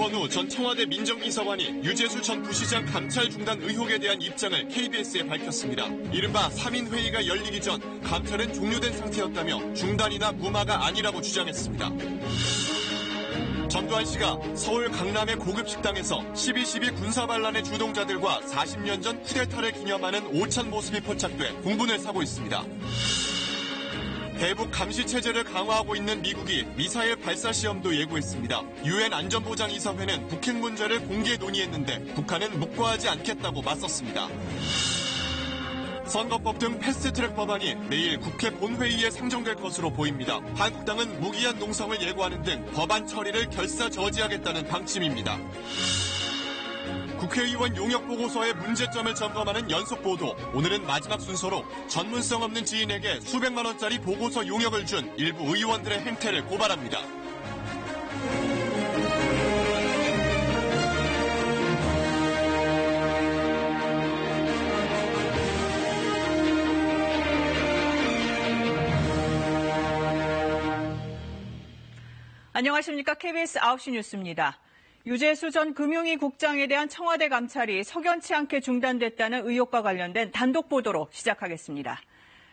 백원우 전 청와대 민정비서관이 유재수 전 부시장 감찰 중단 의혹에 대한 입장을 KBS에 밝혔습니다. 이른바 3인 회의가 열리기 전 감찰은 종료된 상태였다며 중단이나 무마가 아니라고 주장했습니다. 전두환 씨가 서울 강남의 고급 식당에서 12.12 군사반란의 주동자들과 40년 전 쿠데타를 기념하는 오찬 모습이 포착돼 공분을 사고 있습니다. 대북 감시 체제를 강화하고 있는 미국이 미사일 발사 시험도 예고했습니다. 유엔 안전보장이사회는 북핵 문제를 공개 논의했는데 북한은 묵과하지 않겠다고 맞섰습니다. 선거법 등 패스트트랙 법안이 내일 국회 본회의에 상정될 것으로 보입니다. 한국당은 무기한 농성을 예고하는 등 법안 처리를 결사 저지하겠다는 방침입니다. 국회의원 용역 보고서의 문제점을 점검하는 연속 보도. 오늘은 마지막 순서로 전문성 없는 지인에게 수백만 원짜리 보고서 용역을 준 일부 의원들의 행태를 고발합니다. 안녕하십니까. KBS 9시 뉴스입니다. 유재수 전 금융위 국장에 대한 청와대 감찰이 석연치 않게 중단됐다는 의혹과 관련된 단독 보도로 시작하겠습니다.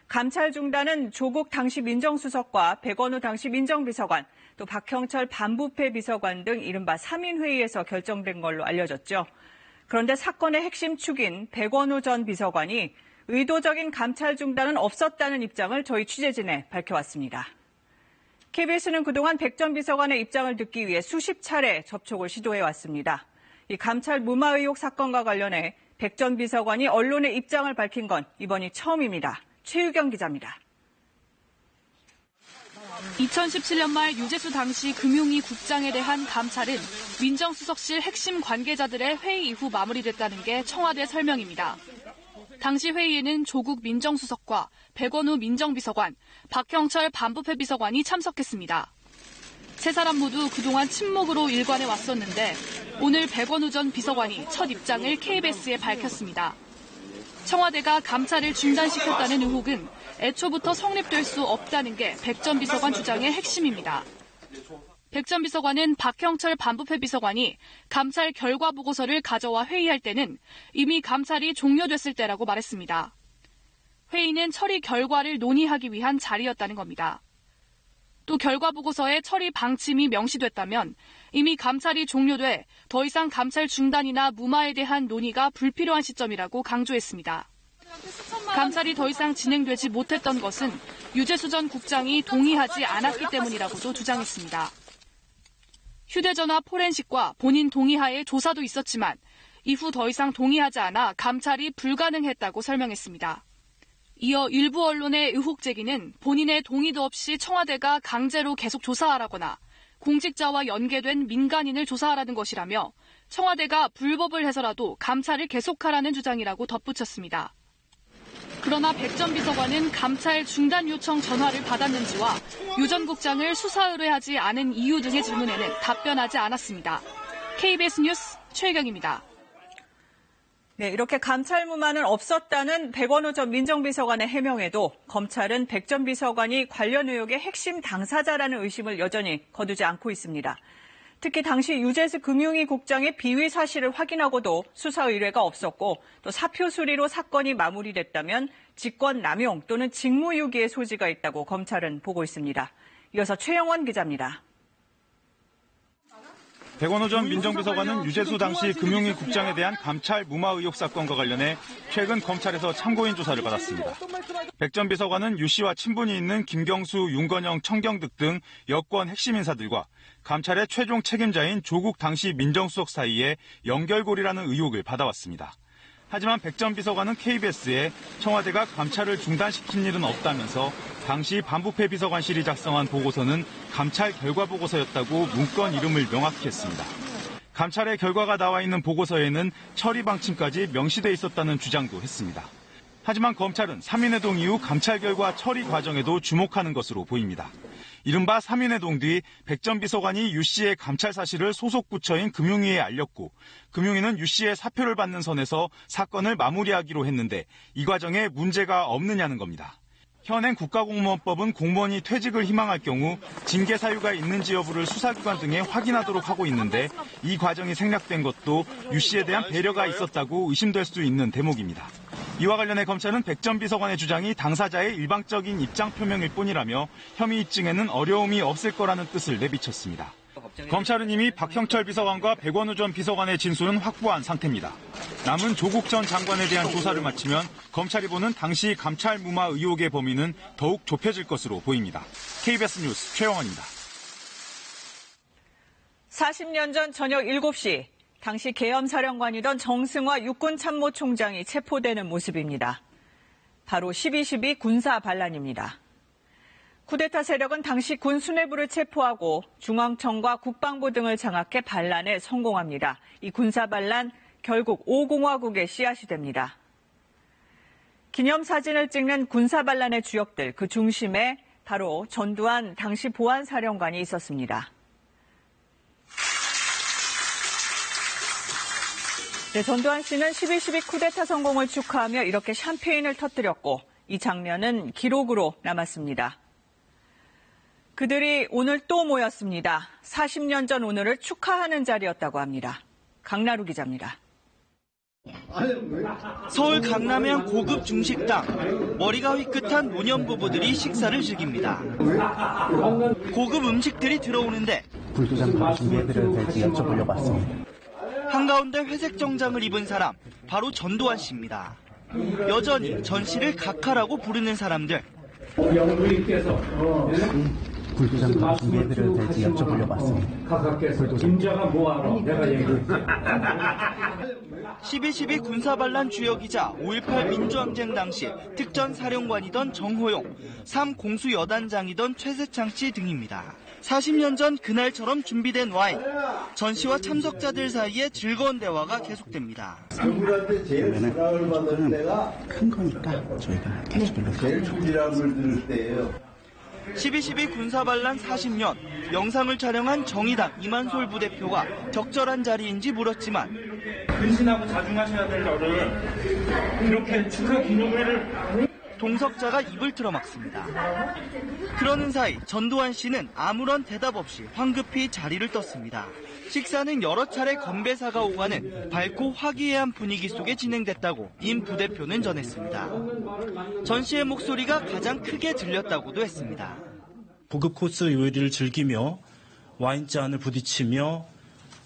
감찰 중단은 조국 당시 민정수석과 백원우 당시 민정비서관, 또 박형철 반부패 비서관 등 이른바 3인 회의에서 결정된 걸로 알려졌죠. 그런데 사건의 핵심 축인 백원우 전 비서관이 의도적인 감찰 중단은 없었다는 입장을 저희 취재진에 밝혀왔습니다. KBS는 그동안 백 전 비서관의 입장을 듣기 위해 수십 차례 접촉을 시도해왔습니다. 이 감찰 무마 의혹 사건과 관련해 백 전 비서관이 언론의 입장을 밝힌 건 이번이 처음입니다. 최유경 기자입니다. 2017년 말 유재수 당시 금융위 국장에 대한 감찰은 민정수석실 핵심 관계자들의 회의 이후 마무리됐다는 게 청와대 설명입니다. 당시 회의에는 조국 민정수석과 백원우 민정비서관, 박형철 반부패 비서관이 참석했습니다. 세 사람 모두 그동안 침묵으로 일관해 왔었는데 오늘 백원우 전 비서관이 첫 입장을 KBS에 밝혔습니다. 청와대가 감찰을 중단시켰다는 의혹은 애초부터 성립될 수 없다는 게 백 전 비서관 주장의 핵심입니다. 백 전 비서관은 박형철 반부패 비서관이 감찰 결과 보고서를 가져와 회의할 때는 이미 감찰이 종료됐을 때라고 말했습니다. 회의는 처리 결과를 논의하기 위한 자리였다는 겁니다. 또 결과 보고서에 처리 방침이 명시됐다면 이미 감찰이 종료돼 더 이상 감찰 중단이나 무마에 대한 논의가 불필요한 시점이라고 강조했습니다. 감찰이 더 이상 진행되지 못했던 것은 유재수 전 국장이 동의하지 않았기 때문이라고도 주장했습니다. 휴대전화 포렌식과 본인 동의하에 조사도 있었지만 이후 더 이상 동의하지 않아 감찰이 불가능했다고 설명했습니다. 이어 일부 언론의 의혹 제기는 본인의 동의도 없이 청와대가 강제로 계속 조사하라거나 공직자와 연계된 민간인을 조사하라는 것이라며 청와대가 불법을 해서라도 감찰을 계속하라는 주장이라고 덧붙였습니다. 그러나 백 전 비서관은 감찰 중단 요청 전화를 받았는지와 유 전 국장을 수사 의뢰하지 않은 이유 등의 질문에는 답변하지 않았습니다. KBS 뉴스 최혜경입니다. 네, 이렇게 감찰 무마는 없었다는 백원우 전 민정비서관의 해명에도 검찰은 백 전 비서관이 관련 의혹의 핵심 당사자라는 의심을 여전히 거두지 않고 있습니다. 특히 당시 유재수 금융위 국장의 비위 사실을 확인하고도 수사 의뢰가 없었고 또 사표 수리로 사건이 마무리됐다면 직권 남용 또는 직무유기의 소지가 있다고 검찰은 보고 있습니다. 이어서 최영원 기자입니다. 백원우 전 민정비서관은 유재수 당시 금융위 국장에 대한 감찰 무마 의혹 사건과 관련해 최근 검찰에서 참고인 조사를 받았습니다. 백 전 비서관은 유 씨와 친분이 있는 김경수, 윤건영, 청경득 등 여권 핵심 인사들과 감찰의 최종 책임자인 조국 당시 민정수석 사이에 연결고리라는 의혹을 받아왔습니다. 하지만 백 전 비서관은 KBS에 청와대가 감찰을 중단시킨 일은 없다면서 당시 반부패 비서관실이 작성한 보고서는 감찰 결과 보고서였다고 문건 이름을 명확히 했습니다. 감찰의 결과가 나와 있는 보고서에는 처리 방침까지 명시돼 있었다는 주장도 했습니다. 하지만 검찰은 3인회동 이후 감찰 결과 처리 과정에도 주목하는 것으로 보입니다. 이른바 3인회동 뒤 백 전 비서관이 유 씨의 감찰 사실을 소속 부처인 금융위에 알렸고 금융위는 유 씨의 사표를 받는 선에서 사건을 마무리하기로 했는데 이 과정에 문제가 없느냐는 겁니다. 현행 국가공무원법은 공무원이 퇴직을 희망할 경우 징계 사유가 있는지 여부를 수사기관 등에 확인하도록 하고 있는데 이 과정이 생략된 것도 유 씨에 대한 배려가 있었다고 의심될 수 있는 대목입니다. 이와 관련해 검찰은 백 전 비서관의 주장이 당사자의 일방적인 입장 표명일 뿐이라며 혐의 입증에는 어려움이 없을 거라는 뜻을 내비쳤습니다. 검찰은 이미 박형철 비서관과 백원우 전 비서관의 진술은 확보한 상태입니다. 남은 조국 전 장관에 대한 조사를 마치면 검찰이 보는 당시 감찰 무마 의혹의 범위는 더욱 좁혀질 것으로 보입니다. KBS 뉴스 최영원입니다. 40년 전 저녁 7시 당시 계엄사령관이던 정승화 육군참모총장이 체포되는 모습입니다. 바로 12.12 군사 반란입니다. 쿠데타 세력은 당시 군 수뇌부를 체포하고 중앙청과 국방부 등을 장악해 반란에 성공합니다. 이 군사 반란 결국 5공화국의 씨앗이 됩니다. 기념사진을 찍는 군사 반란의 주역들 그 중심에 바로 전두환 당시 보안사령관이 있었습니다. 네, 전두환 씨는 12.12 쿠데타 성공을 축하하며 이렇게 샴페인을 터뜨렸고 이 장면은 기록으로 남았습니다. 그들이 오늘 또 모였습니다. 40년 전 오늘을 축하하는 자리였다고 합니다. 강나루 기자입니다. 서울 강남의 한 고급 중식당. 머리가 휘끗한 노년 부부들이 식사를 즐깁니다. 고급 음식들이 들어오는데 불도장 준비해드려야 될지 여쭤보려고 왔습니다. 한가운데 회색 정장을 입은 사람, 바로 전두환 씨입니다. 여전히 전 씨를 각하라고 부르는 사람들. 영부인께서 불도장 준비해드려야 될지 여쭤보려고 왔습니다. 각하께서 김자가 뭐하러 내가 얘기했지. 12.12 군사반란 주역이자 5.18 민주항쟁 당시 특전사령관이던 정호용, 3공수여단장이던 최세창 씨 등입니다. 40년 전 그날처럼 준비된 와인, 전 씨와 참석자들 사이에 즐거운 대화가 계속됩니다. 그분한테 제일 사랑을 받을 때가 큰 거니까 저희가 계속 연락하고 제일 충실함을 들을 때예요. 12.12 군사반란 40년, 영상을 촬영한 정의당 이만솔 부대표가 적절한 자리인지 물었지만 근신하고 자중하셔야 될 너를 이렇게 축하 기념회를 동석자가 입을 틀어막습니다. 그러는 사이 전두환 씨는 아무런 대답 없이 황급히 자리를 떴습니다. 식사는 여러 차례 건배사가 오가는 밝고 화기애애한 분위기 속에 진행됐다고 임 부대표는 전했습니다. 전 씨의 목소리가 가장 크게 들렸다고도 했습니다. 고급 코스 요리를 즐기며 와인잔을 부딪히며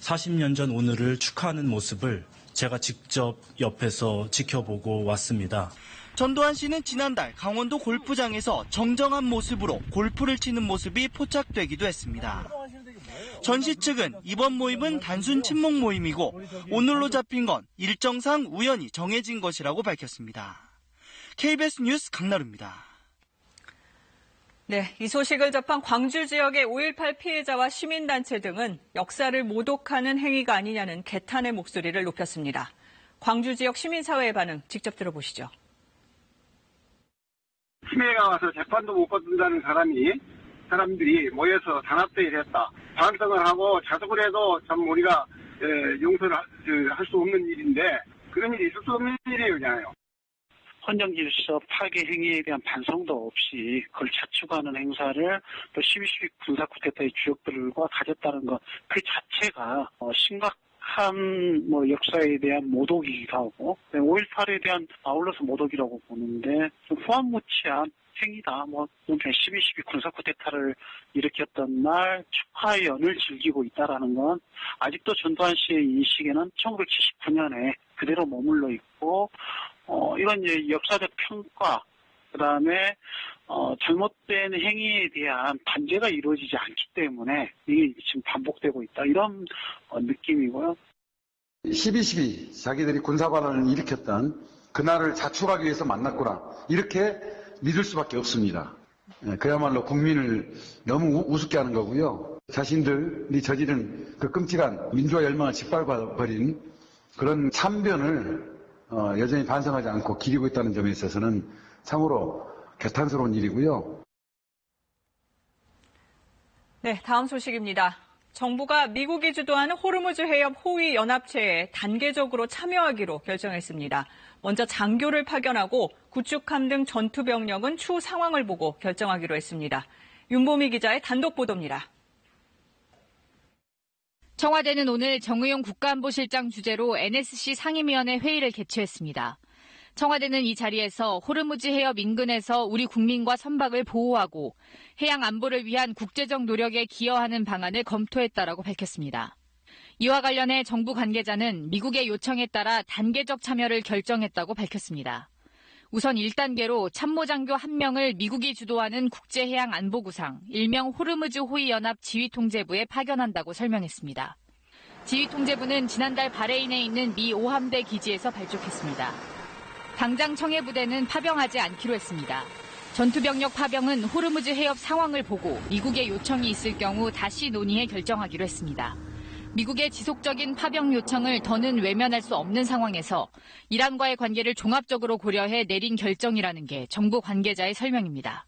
40년 전 오늘을 축하하는 모습을 제가 직접 옆에서 지켜보고 왔습니다. 전두환 씨는 지난달 강원도 골프장에서 정정한 모습으로 골프를 치는 모습이 포착되기도 했습니다. 전 씨 측은 이번 모임은 단순 친목 모임이고 오늘로 잡힌 건 일정상 우연히 정해진 것이라고 밝혔습니다. KBS 뉴스 강나루입니다. 네, 이 소식을 접한 광주 지역의 5.18 피해자와 시민단체 등은 역사를 모독하는 행위가 아니냐는 개탄의 목소리를 높였습니다. 광주 지역 시민사회의 반응 직접 들어보시죠. 치매가 와서 재판도 못 받는다는 사람들이 모여서 단합대회를 했다. 반성을 하고 자숙을 해도 참 우리가 용서를 할 수 없는 일인데 그런 일이 있을 수 없는 일이잖아요. 헌정 질서 파괴 행위에 대한 반성도 없이 그걸 자축하는 행사를 또 12.12 군사 쿠데타의 주역들과 가졌다는 것 그 자체가 심각한 역사에 대한 모독이기도 하고 5.18에 대한 아울러서 모독이라고 보는데 좀 후한무치한 행위다. 12.12 군사 쿠데타를 일으켰던 날 축하의 연을 즐기고 있다라는 건 아직도 전두환 씨의 인식에는 1979년에 그대로 머물러 있고 이런 역사적 평가 그다음에 잘못된 행위에 대한 반제가 이루어지지 않기 때문에 이게 지금 반복되고 있다. 이런 느낌이고요. 12.12 자기들이 군사반란을 일으켰던 그날을 자축하기 위해서 만났구나. 이렇게 믿을 수밖에 없습니다. 그야말로 국민을 너무 우습게 하는 거고요. 자신들이 저지른 그 끔찍한 민주화 열망을 짓밟아버린 그런 참변을 여전히 반성하지 않고 기리고 있다는 점에 있어서는 참으로 개탄스러운 일이고요. 네, 다음 소식입니다. 정부가 미국이 주도하는 호르무즈 해협 호위 연합체에 단계적으로 참여하기로 결정했습니다. 먼저 장교를 파견하고 구축함 등 전투 병력은 추후 상황을 보고 결정하기로 했습니다. 윤보미 기자의 단독 보도입니다. 청와대는 오늘 정의용 국가안보실장 주재로 NSC 상임위원회 회의를 개최했습니다. 청와대는 이 자리에서 호르무즈 해협 인근에서 우리 국민과 선박을 보호하고 해양 안보를 위한 국제적 노력에 기여하는 방안을 검토했다라고 밝혔습니다. 이와 관련해 정부 관계자는 미국의 요청에 따라 단계적 참여를 결정했다고 밝혔습니다. 우선 1단계로 참모장교 1명을 미국이 주도하는 국제해양안보구상, 일명 호르무즈 호위연합 지휘통제부에 파견한다고 설명했습니다. 지휘통제부는 지난달 바레인에 있는 미 5함대 기지에서 발족했습니다. 당장 청해부대는 파병하지 않기로 했습니다. 전투병력 파병은 호르무즈 해협 상황을 보고 미국의 요청이 있을 경우 다시 논의해 결정하기로 했습니다. 미국의 지속적인 파병 요청을 더는 외면할 수 없는 상황에서 이란과의 관계를 종합적으로 고려해 내린 결정이라는 게 정부 관계자의 설명입니다.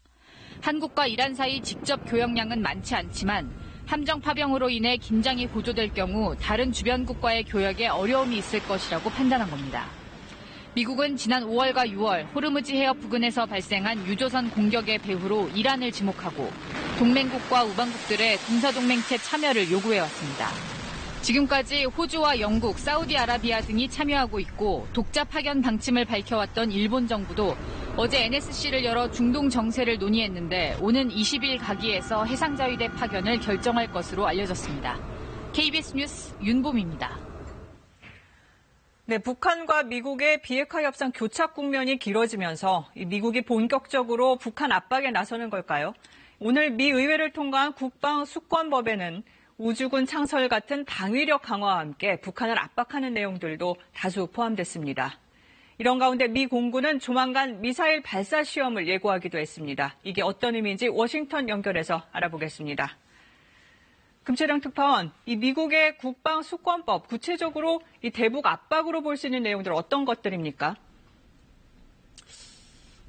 한국과 이란 사이 직접 교역량은 많지 않지만 함정 파병으로 인해 긴장이 고조될 경우 다른 주변국과의 교역에 어려움이 있을 것이라고 판단한 겁니다. 미국은 지난 5월과 6월 호르무즈 해협 부근에서 발생한 유조선 공격의 배후로 이란을 지목하고 동맹국과 우방국들의 군사동맹체 참여를 요구해왔습니다. 지금까지 호주와 영국, 사우디아라비아 등이 참여하고 있고 독자 파견 방침을 밝혀왔던 일본 정부도 어제 NSC를 열어 중동 정세를 논의했는데 오는 20일 가기에서 해상자위대 파견을 결정할 것으로 알려졌습니다. KBS 뉴스 윤봄입니다. 네, 북한과 미국의 비핵화 협상 교착 국면이 길어지면서 미국이 본격적으로 북한 압박에 나서는 걸까요? 오늘 미 의회를 통과한 국방수권법에는 우주군 창설 같은 방위력 강화와 함께 북한을 압박하는 내용들도 다수 포함됐습니다. 이런 가운데 미 공군은 조만간 미사일 발사 시험을 예고하기도 했습니다. 이게 어떤 의미인지 워싱턴 연결해서 알아보겠습니다. 금채령 특파원, 이 미국의 국방수권법, 구체적으로 이 대북 압박으로 볼 수 있는 내용들 어떤 것들입니까?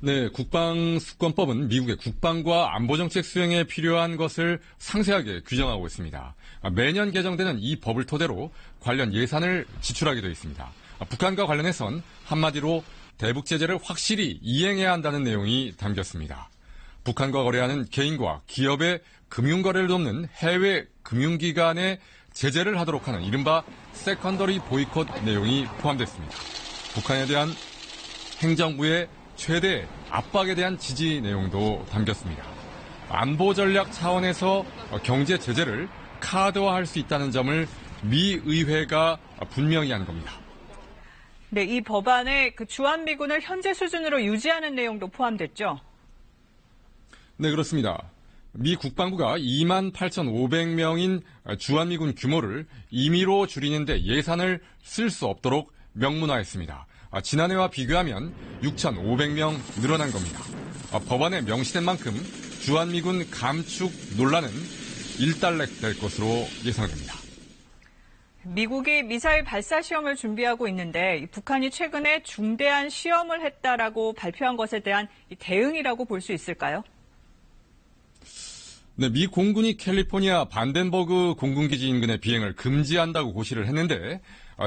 네, 국방수권법은 미국의 국방과 안보정책 수행에 필요한 것을 상세하게 규정하고 있습니다. 매년 개정되는 이 법을 토대로 관련 예산을 지출하게 되어 있습니다. 북한과 관련해선 한마디로 대북 제재를 확실히 이행해야 한다는 내용이 담겼습니다. 북한과 거래하는 개인과 기업의 금융거래를 돕는 해외 금융기관에 제재를 하도록 하는 이른바 세컨더리 보이콧 내용이 포함됐습니다. 북한에 대한 행정부의 최대 압박에 대한 지지 내용도 담겼습니다. 안보 전략 차원에서 경제 제재를 카드화할 수 있다는 점을 미 의회가 분명히 한 겁니다. 네, 이 법안에 주한미군을 현재 수준으로 유지하는 내용도 포함됐죠? 네, 그렇습니다. 미 국방부가 28,500명인 주한미군 규모를 임의로 줄이는데 예산을 쓸 수 없도록 명문화했습니다. 지난해와 비교하면 6,500명 늘어난 겁니다. 법안에 명시된 만큼 주한미군 감축 논란은 일단락될 것으로 예상됩니다. 미국이 미사일 발사 시험을 준비하고 있는데 북한이 최근에 중대한 시험을 했다라고 발표한 것에 대한 대응이라고 볼 수 있을까요? 네, 미 공군이 캘리포니아 반덴버그 공군기지 인근의 비행을 금지한다고 고시를 했는데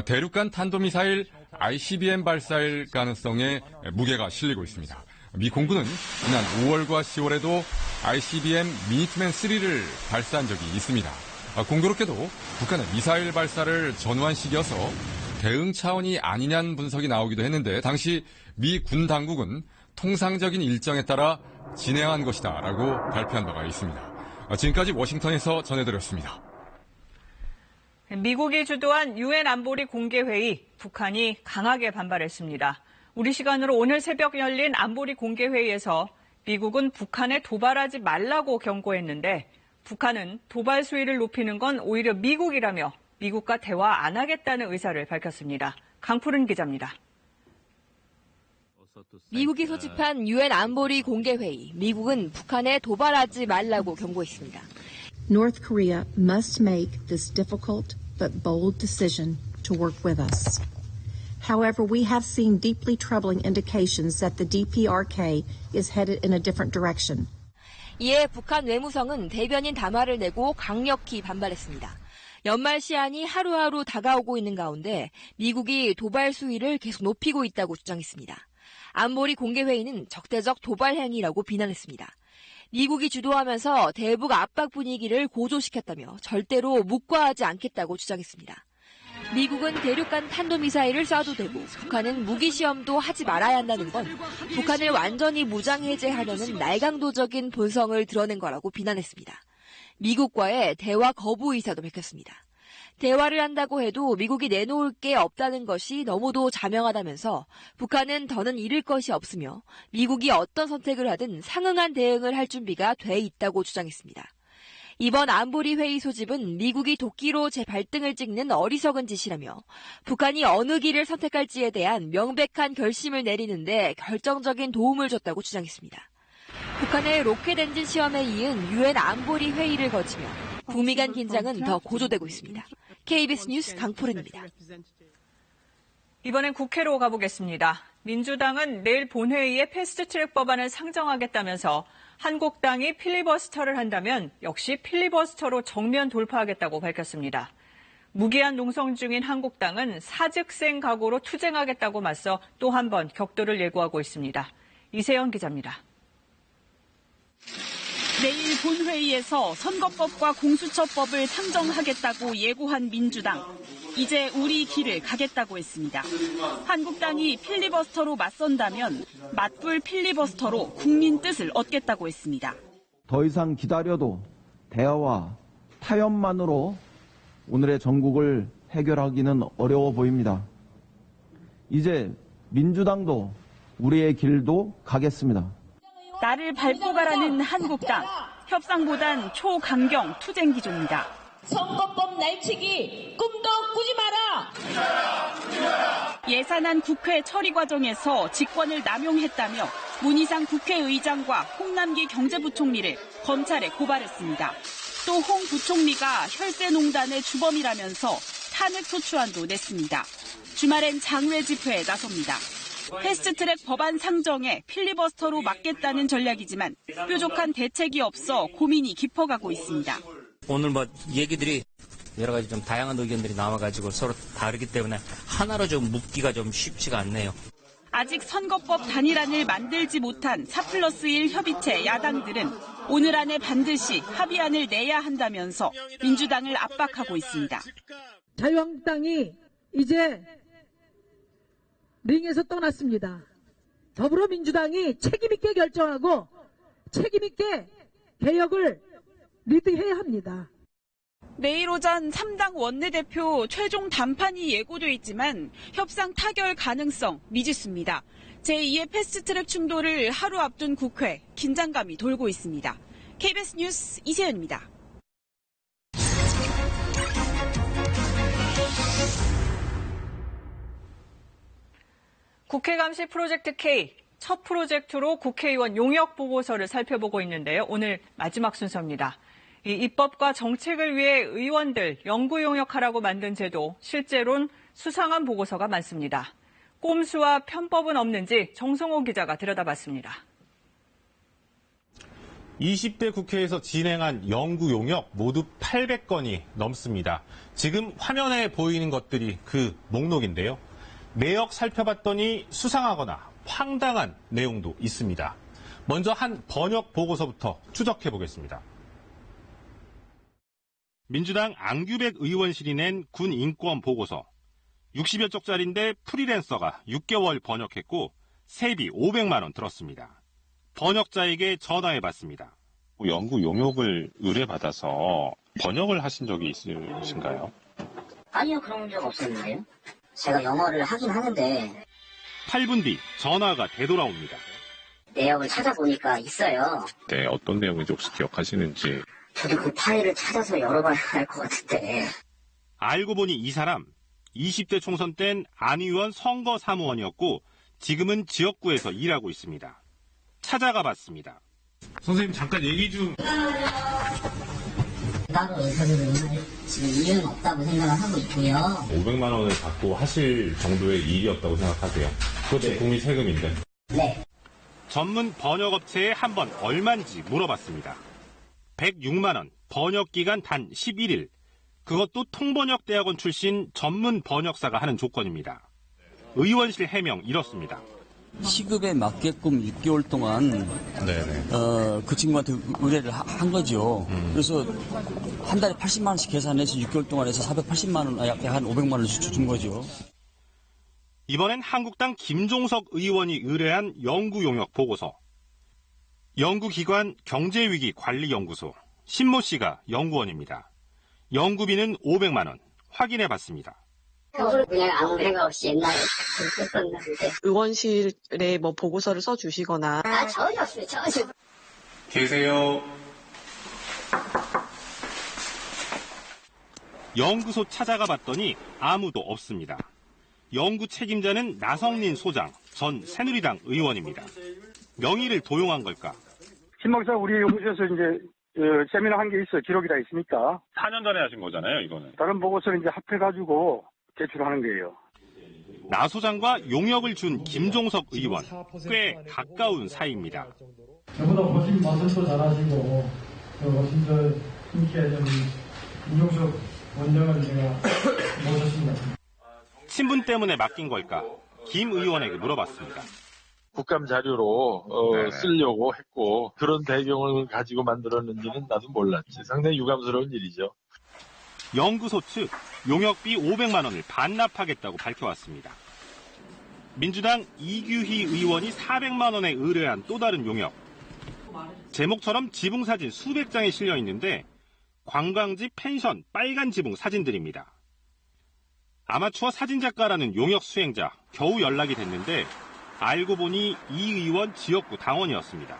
대륙간 탄도미사일 ICBM 발사일 가능성에 무게가 실리고 있습니다. 미 공군은 지난 5월과 10월에도 ICBM 미니트맨 3를 발사한 적이 있습니다. 공교롭게도 북한의 미사일 발사를 전후한 시기여서 대응 차원이 아니냐는 분석이 나오기도 했는데 당시 미 군 당국은 통상적인 일정에 따라 진행한 것이다라고 발표한 바가 있습니다. 지금까지 워싱턴에서 전해드렸습니다. 미국이 주도한 유엔 안보리 공개회의, 북한이 강하게 반발했습니다. 우리 시간으로 오늘 새벽 열린 안보리 공개회의에서 미국은 북한에 도발하지 말라고 경고했는데 북한은 도발 수위를 높이는 건 오히려 미국이라며 미국과 대화 안 하겠다는 의사를 밝혔습니다. 강푸른 기자입니다. 미국이 소집한 유엔 안보리 공개회의, 미국은 북한에 도발하지 말라고 경고했습니다. North Korea must make this difficult but bold decision to work with us. However, we have seen deeply troubling indications that the DPRK is headed in a different direction. 이에 북한 외무성은 대변인 담화를 내고 강력히 반발했습니다. 연말 시한이 하루하루 다가오고 있는 가운데 미국이 도발 수위를 계속 높이고 있다고 주장했습니다. 안보리 공개회의는 적대적 도발 행위라고 비난했습니다. 미국이 주도하면서 대북 압박 분위기를 고조시켰다며 절대로 묵과하지 않겠다고 주장했습니다. 미국은 대륙간 탄도미사일을 쏴도 되고 북한은 무기시험도 하지 말아야 한다는 건 북한을 완전히 무장해제하려는 날강도적인 본성을 드러낸 거라고 비난했습니다. 미국과의 대화 거부 의사도 밝혔습니다. 대화를 한다고 해도 미국이 내놓을 게 없다는 것이 너무도 자명하다면서 북한은 더는 잃을 것이 없으며 미국이 어떤 선택을 하든 상응한 대응을 할 준비가 돼 있다고 주장했습니다. 이번 안보리 회의 소집은 미국이 도끼로 제 발등을 찍는 어리석은 짓이라며 북한이 어느 길을 선택할지에 대한 명백한 결심을 내리는데 결정적인 도움을 줬다고 주장했습니다. 북한의 로켓 엔진 시험에 이은 유엔 안보리 회의를 거치며 북미 간 긴장은 더 고조되고 있습니다. KBS 뉴스 강포른입니다. 이번엔 국회로 가보겠습니다. 민주당은 내일 본회의에 패스트트랙 법안을 상정하겠다면서 한국당이 필리버스터를 한다면 역시 필리버스터로 정면 돌파하겠다고 밝혔습니다. 무기한 농성 중인 한국당은 사직생 각오로 투쟁하겠다고 맞서 또 한 번 격돌을 예고하고 있습니다. 이세연 기자입니다. 내일 본회의에서 선거법과 공수처법을 상정하겠다고 예고한 민주당. 이제 우리 길을 가겠다고 했습니다. 한국당이 필리버스터로 맞선다면 맞불 필리버스터로 국민 뜻을 얻겠다고 했습니다. 더 이상 기다려도 대화와 타협만으로 오늘의 전국을 해결하기는 어려워 보입니다. 이제 민주당도 우리의 길도 가겠습니다. 나를 밟고 가라는 한국당. 협상보단 초강경 투쟁 기조입니다. 선거법 날치기 꿈도 꾸지 마라. 예산안 국회 처리 과정에서 직권을 남용했다며 문희상 국회의장과 홍남기 경제부총리를 검찰에 고발했습니다. 또 홍 부총리가 혈세농단의 주범이라면서 탄핵소추안도 냈습니다. 주말엔 장외 집회에 나섭니다. 패스트트랙 법안 상정에 필리버스터로 막겠다는 전략이지만 뾰족한 대책이 없어 고민이 깊어가고 있습니다. 오늘 얘기들이 여러 가지 좀 다양한 의견들이 나와가지고 서로 다르기 때문에 하나로 좀 묶기가 좀 쉽지가 않네요. 아직 선거법 단일안을 만들지 못한 4+1 협의체 야당들은 오늘 안에 반드시 합의안을 내야 한다면서 민주당을 압박하고 있습니다. 자유한국당이 이제 링에서 떠났습니다. 더불어민주당이 책임있게 결정하고 책임있게 개혁을 리드해야 합니다. 내일 오전 3당 원내대표 최종 담판이 예고돼 있지만 협상 타결 가능성 미지수입니다. 제2의 패스트트랙 충돌을 하루 앞둔 국회, 긴장감이 돌고 있습니다. KBS 뉴스 이세연입니다. 국회 감시 프로젝트 K, 첫 프로젝트로 국회의원 용역 보고서를 살펴보고 있는데요. 오늘 마지막 순서입니다. 이 입법과 정책을 위해 의원들 연구 용역하라고 만든 제도, 실제로는 수상한 보고서가 많습니다. 꼼수와 편법은 없는지 정성호 기자가 들여다봤습니다. 20대 국회에서 진행한 연구 용역 모두 800건이 넘습니다. 지금 화면에 보이는 것들이 그 목록인데요. 내역 살펴봤더니 수상하거나 황당한 내용도 있습니다. 먼저 한 번역 보고서부터 추적해 보겠습니다. 민주당 안규백 의원실이 낸 군 인권 보고서. 60여 쪽짜리인데 프리랜서가 6개월 번역했고 세비 500만 원 들었습니다. 번역자에게 전화해봤습니다. 연구 용역을 의뢰받아서 번역을 하신 적이 있으신가요? 아니요, 그런 적 없었는데요. 제가 영어를 하긴 하는데 8분 뒤 전화가 되돌아옵니다. 내역을 찾아보니까 있어요. 네, 어떤 내용인지 혹시 기억하시는지. 저도 그 파일을 찾아서 열어봐야 할 것 같은데. 알고 보니 이 사람 20대 총선 땐 안 의원 선거 사무원이었고 지금은 지역구에서 일하고 있습니다. 찾아가 봤습니다. 선생님 잠깐 얘기 좀. 따로 의사들은 지금 이유는 없다고 생각을 하고 있고요. 500만 원을 받고 하실 정도의 일이 없다고 생각하세요? 그것도 국민 세금인데. 네. 전문 번역업체에 한번 얼마인지 물어봤습니다. 106만 원, 번역기간 단 11일. 그것도 통번역대학원 출신 전문 번역사가 하는 조건입니다. 의원실 해명 이렇습니다. 시급에 맞게끔 6개월 동안 그 친구한테 의뢰를 한 거죠. 그래서 한 달에 80만 원씩 계산해서 6개월 동안 해서 480만 원, 약 한 500만 원을 준 거죠. 이번엔 한국당 김종석 의원이 의뢰한 연구 용역 보고서. 연구기관 경제위기관리연구소, 신모 씨가 연구원입니다. 연구비는 500만 원 확인해 봤습니다. 그냥 아무 생각 없이 옛날에 썼었는데. 의원실에 뭐 보고서를 써주시거나. 전혀 없어요, 전혀. 계세요. 연구소 찾아가 봤더니 아무도 없습니다. 연구 책임자는 나성린 소장, 전 새누리당 의원입니다. 명의를 도용한 걸까? 신목사 우리 연구소에서 이제 세미나 한 게 있어요. 기록이 다 있으니까. 4년 전에 하신 거잖아요, 이거는. 다른 보고서를 이제 합해가지고 제출하는 거예요. 나 소장과 용역을 준 김종석 의원, 꽤 가까운 사이입니다. 저보다 훨씬 말씀도 잘하시고 훨씬 더 인기가 김종석 원장을 제가 모셨습니다. 친분 때문에 맡긴 걸까? 김 의원에게 물어봤습니다. 국감 자료로 쓰려고 했고 그런 배경을 가지고 만들었는지는 나도 몰랐지. 상당히 유감스러운 일이죠. 연구소 측 용역비 500만 원을 반납하겠다고 밝혀왔습니다. 민주당 이규희 의원이 400만 원에 의뢰한 또 다른 용역. 제목처럼 지붕사진 수백 장이 실려 있는데 관광지 펜션 빨간 지붕 사진들입니다. 아마추어 사진작가라는 용역 수행자 겨우 연락이 됐는데 알고 보니 이 의원 지역구 당원이었습니다.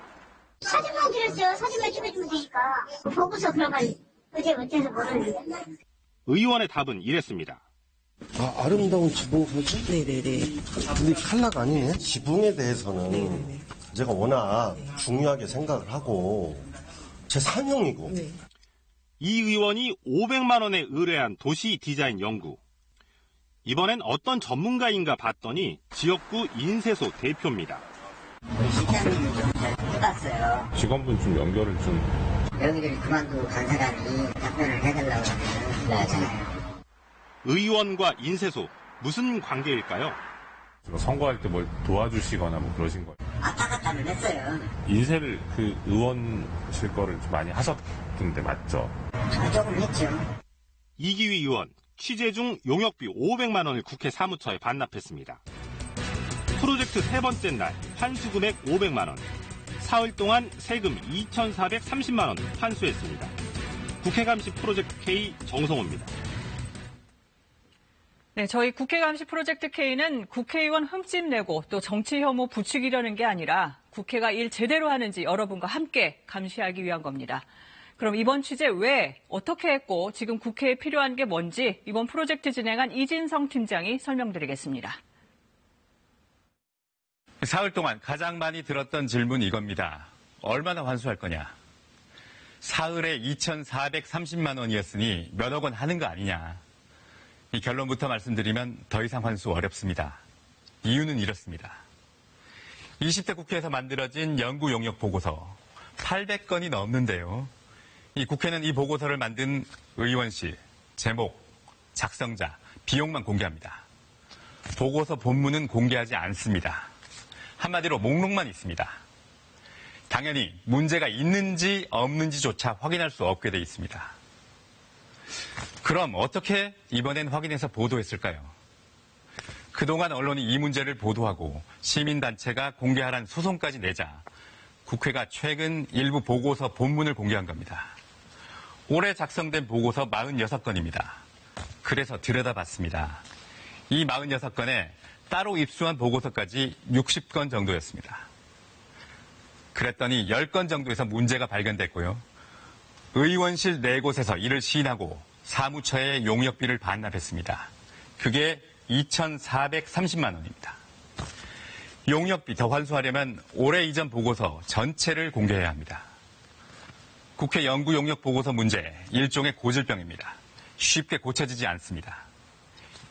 사진만 드렸어요. 사진만 찍어주면 되니까. 보고서 그런 걸 어째서 모르는데. 의원의 답은 이랬습니다. 아름다운 지붕 사진? 네네네. 근데 칼라가 아니에요? 지붕에 대해서는 제가 워낙 중요하게 생각을 하고 제 사명이고. 이 의원이 500만 원에 의뢰한 도시 디자인 연구. 이번엔 어떤 전문가인가 봤더니 지역구 인쇄소 대표입니다. 실장님은 좀 잘 해봤어요. 직원분 좀 연결을 좀. 여기를 그만두고 간 사람이 답변을 해달라고 하면 나잖아요. 의원과 인쇄소 무슨 관계일까요? 선거할 때 뭘 도와주시거나 뭐 그러신 거예요? 왔다 갔다는 했어요. 인쇄를 그 의원실 거를 좀 많이 하셨던데 맞죠? 조금 했죠. 이기휘 의원 취재 중 용역비 500만 원을 국회 사무처에 반납했습니다. 프로젝트 세 번째 날 환수 금액 500만 원. 사흘 동안 세금 2,430만 원 환수했습니다. 국회 감시 프로젝트 K 정성호입니다. 네, 저희 국회 감시 프로젝트 K는 국회의원 흠집 내고 또 정치 혐오 부추기려는 게 아니라 국회가 일 제대로 하는지 여러분과 함께 감시하기 위한 겁니다. 그럼 이번 취재 왜, 어떻게 했고 지금 국회에 필요한 게 뭔지 이번 프로젝트 진행한 이진성 팀장이 설명드리겠습니다. 사흘 동안 가장 많이 들었던 질문이 이겁니다. 얼마나 환수할 거냐? 사흘에 2,430만 원이었으니 몇억 원 하는 거 아니냐? 이 결론부터 말씀드리면 더 이상 환수 어렵습니다. 이유는 이렇습니다. 20대 국회에서 만들어진 연구 용역 보고서 800건이 넘는데요. 이 국회는 이 보고서를 만든 의원실, 제목, 작성자, 비용만 공개합니다. 보고서 본문은 공개하지 않습니다. 한마디로 목록만 있습니다. 당연히 문제가 있는지 없는지조차 확인할 수 없게 돼 있습니다. 그럼 어떻게 이번엔 확인해서 보도했을까요? 그동안 언론이 이 문제를 보도하고 시민단체가 공개하란 소송까지 내자 국회가 최근 일부 보고서 본문을 공개한 겁니다. 올해 작성된 보고서 46건입니다. 그래서 들여다봤습니다. 이 46건에 따로 입수한 보고서까지 60건 정도였습니다. 그랬더니 10건 정도에서 문제가 발견됐고요. 의원실 4곳에서 이를 시인하고 사무처에 용역비를 반납했습니다. 그게 2,430만 원입니다. 용역비 더 환수하려면 올해 이전 보고서 전체를 공개해야 합니다. 국회 연구 용역 보고서 문제, 일종의 고질병입니다. 쉽게 고쳐지지 않습니다.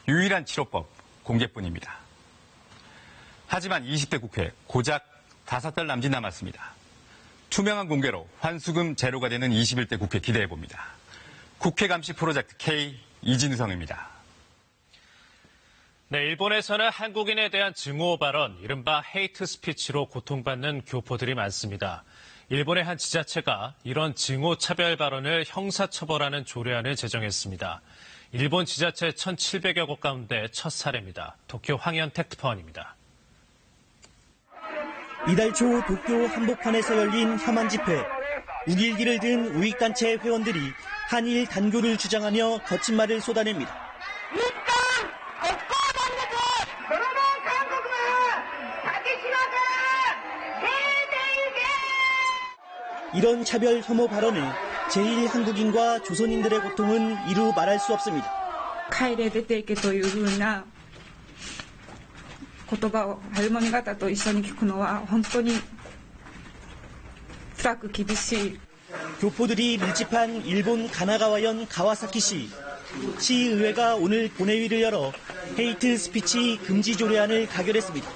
유일한 치료법, 공개뿐입니다. 하지만 20대 국회 고작 5달 남짓 남았습니다. 투명한 공개로 환수금 제로가 되는 21대 국회 기대해봅니다. 국회 감시 프로젝트 K 이진우성입니다. 네, 일본에서는 한국인에 대한 증오 발언, 이른바 헤이트 스피치로 고통받는 교포들이 많습니다. 일본의 한 지자체가 이런 증오 차별 발언을 형사처벌하는 조례안을 제정했습니다. 일본 지자체 1,700여 곳 가운데 첫 사례입니다. 도쿄 황현택 특파원입니다. 이달 초 도쿄 한복판에서 열린 혐한 집회. 우길기를 든 우익단체 회원들이 한일 단교를 주장하며 거친 말을 쏟아냅니다. 이런 차별 혐오 발언을 제1한국인과 조선인들의 고통은 이루 말할 수 없습니다. 帰れ出ていけというふうな言葉をハルモニ方と一緒に聞くのは本当に辛く厳しい。 교포들이 밀집한 일본 가나가와현 가와사키시. 시의회가 오늘 본회의를 열어 헤이트 스피치 금지 조례안을 가결했습니다.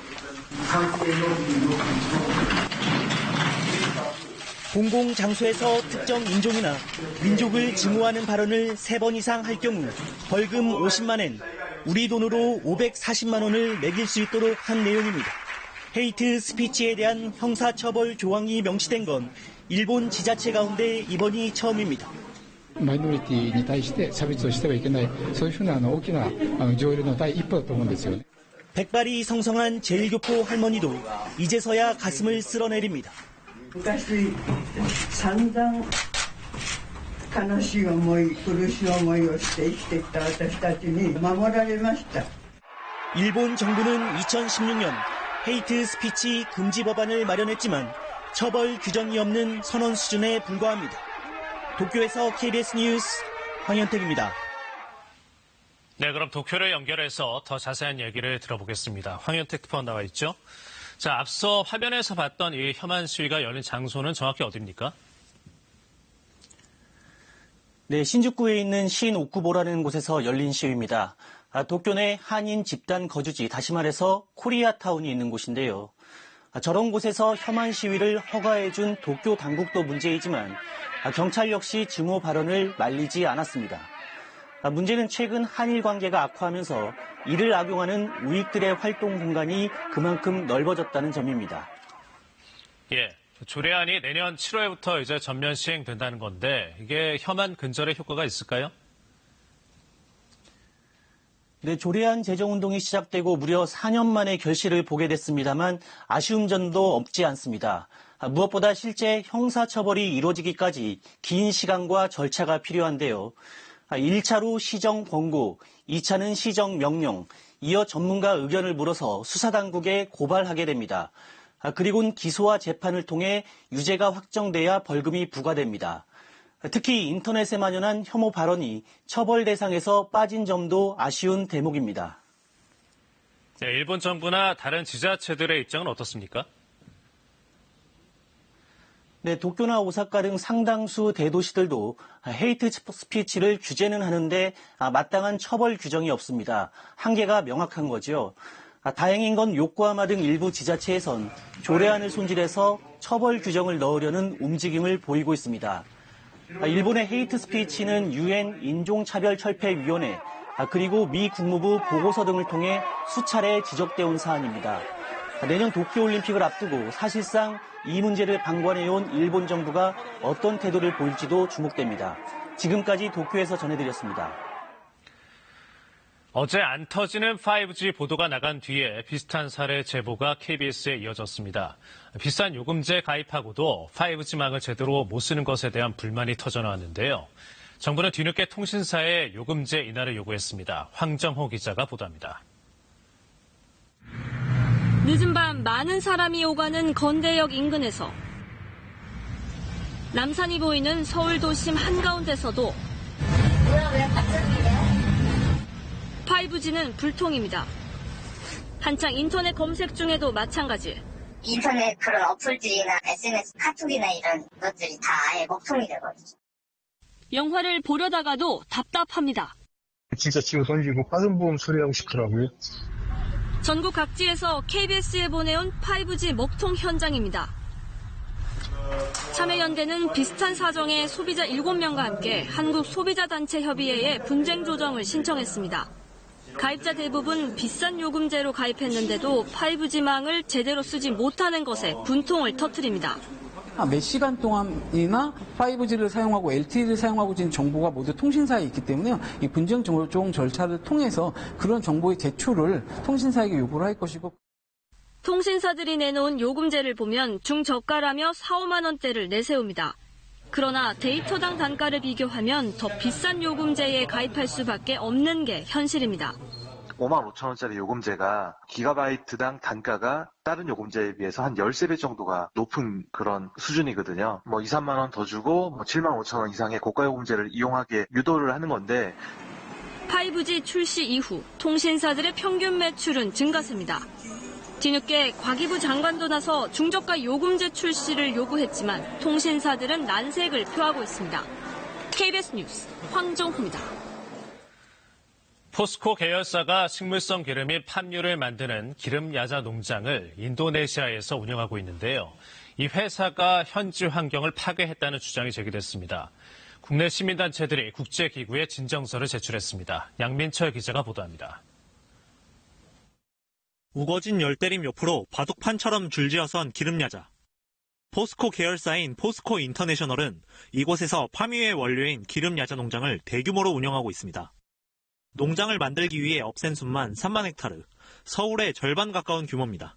공공장소에서 특정 인종이나 민족을 증오하는 발언을 3번 이상 할 경우 벌금 50만 엔, 우리 돈으로 540만 원을 매길 수 있도록 한 내용입니다. 헤이트 스피치에 대한 형사처벌 조항이 명시된 건 일본 지자체 가운데 이번이 처음입니다. マイノリティに対して差別をしてはいけない、そういうふうな大きな条例の第一歩だと思うんですよね。 백발이 성성한 제1교포 할머니도 이제서야 가슴을 쓸어내립니다. 昔散々悲しい思い、苦しい思いをして生きてきた私たちに守られました. 일본 정부는 2016년 헤이트 스피치 금지 법안을 마련했지만 처벌 규정이 없는 선언 수준에 불과합니다. 도쿄에서 KBS 뉴스 황현택입니다. 네, 그럼 도쿄를 연결해서 더 자세한 얘기를 들어보겠습니다. 황현택 특파원 나와 있죠? 자, 앞서 화면에서 봤던 이 혐한 시위가 열린 장소는 정확히 어디입니까? 네, 신주쿠에 있는 신 오쿠보라는 곳에서 열린 시위입니다. 도쿄 내 한인 집단 거주지, 다시 말해서 코리아타운이 있는 곳인데요. 저런 곳에서 혐한 시위를 허가해준 도쿄 당국도 문제이지만 경찰 역시 증오 발언을 말리지 않았습니다. 문제는 최근 한일 관계가 악화하면서 이를 악용하는 우익들의 활동 공간이 그만큼 넓어졌다는 점입니다. 예, 조례안이 내년 7월부터 이제 전면 시행된다는 건데 이게 혐한 근절의 효과가 있을까요? 네, 조례안 제정운동이 시작되고 무려 4년 만에 결실을 보게 됐습니다만 아쉬운 점도 없지 않습니다. 무엇보다 실제 형사처벌이 이루어지기까지 긴 시간과 절차가 필요한데요. 1차로 시정 권고, 2차는 시정 명령, 이어 전문가 의견을 물어서 수사당국에 고발하게 됩니다. 그리고는 기소와 재판을 통해 유죄가 확정돼야 벌금이 부과됩니다. 특히 인터넷에 만연한 혐오 발언이 처벌 대상에서 빠진 점도 아쉬운 대목입니다. 네, 일본 정부나 다른 지자체들의 입장은 어떻습니까? 네, 도쿄나 오사카 등 상당수 대도시들도 헤이트 스피치를 규제는 하는데 마땅한 처벌 규정이 없습니다. 한계가 명확한 거죠. 다행인 건 요코하마 등 일부 지자체에선 조례안을 손질해서 처벌 규정을 넣으려는 움직임을 보이고 있습니다. 일본의 헤이트 스피치는 유엔 인종차별철폐위원회 그리고 미 국무부 보고서 등을 통해 수차례 지적돼 온 사안입니다. 내년 도쿄올림픽을 앞두고 사실상 이 문제를 방관해온 일본 정부가 어떤 태도를 보일지도 주목됩니다. 지금까지 도쿄에서 전해드렸습니다. 어제 안 터지는 5G 보도가 나간 뒤에 비슷한 사례 제보가 KBS에 이어졌습니다. 비싼 요금제 가입하고도 5G망을 제대로 못 쓰는 것에 대한 불만이 터져나왔는데요. 정부는 뒤늦게 통신사에 요금제 인하를 요구했습니다. 황정호 기자가 보도합니다. 늦은 밤 많은 사람이 오가는 건대역 인근에서 남산이 보이는 서울 도심 한가운데서도 5G는 불통입니다. 한창 인터넷 검색 중에도 마찬가지. 인터넷 그런 어플들이나 SNS, 카톡이나 이런 것들이 다 아예 먹통이 되거든요. 영화를 보려다가도 답답합니다. 진짜 지금 던지고 빠른보험 처리하고 싶더라고요. 전국 각지에서 KBS에 보내온 5G 먹통 현장입니다. 참여연대는 비슷한 사정의 소비자 7명과 함께 한국소비자단체협의회에 분쟁 조정을 신청했습니다. 가입자 대부분 비싼 요금제로 가입했는데도 5G망을 제대로 쓰지 못하는 것에 분통을 터뜨립니다. 몇 시간 동안이나 5G를 사용하고 LTE를 사용하고 있는 정보가 모두 통신사에 있기 때문에 이 분쟁 조정 절차를 통해서 그런 정보의 제출을 통신사에게 요구를 할 것이고. 통신사들이 내놓은 요금제를 보면 중저가라며 4, 5만 원대를 내세웁니다. 그러나 데이터당 단가를 비교하면 더 비싼 요금제에 가입할 수밖에 없는 게 현실입니다. 5만 5천 원짜리 요금제가 기가바이트당 단가가 다른 요금제에 비해서 한 13배 정도가 높은 그런 수준이거든요. 2, 3만 원 더 주고 7만 5천 원 이상의 고가 요금제를 이용하게 유도를 하는 건데 5G 출시 이후 통신사들의 평균 매출은 증가세입니다. 뒤늦게 과기부 장관도 나서 중저가 요금제 출시를 요구했지만 통신사들은 난색을 표하고 있습니다. KBS 뉴스 황정호입니다. 포스코 계열사가 식물성 기름인 팜유를 만드는 기름 야자 농장을 인도네시아에서 운영하고 있는데요. 이 회사가 현지 환경을 파괴했다는 주장이 제기됐습니다. 국내 시민단체들이 국제기구에 진정서를 제출했습니다. 양민철 기자가 보도합니다. 우거진 열대림 옆으로 바둑판처럼 줄지어선 기름야자. 포스코 계열사인 포스코 인터내셔널은 이곳에서 팜유의 원료인 기름야자 농장을 대규모로 운영하고 있습니다. 농장을 만들기 위해 없앤 숲만 3만 헥타르, 서울의 절반 가까운 규모입니다.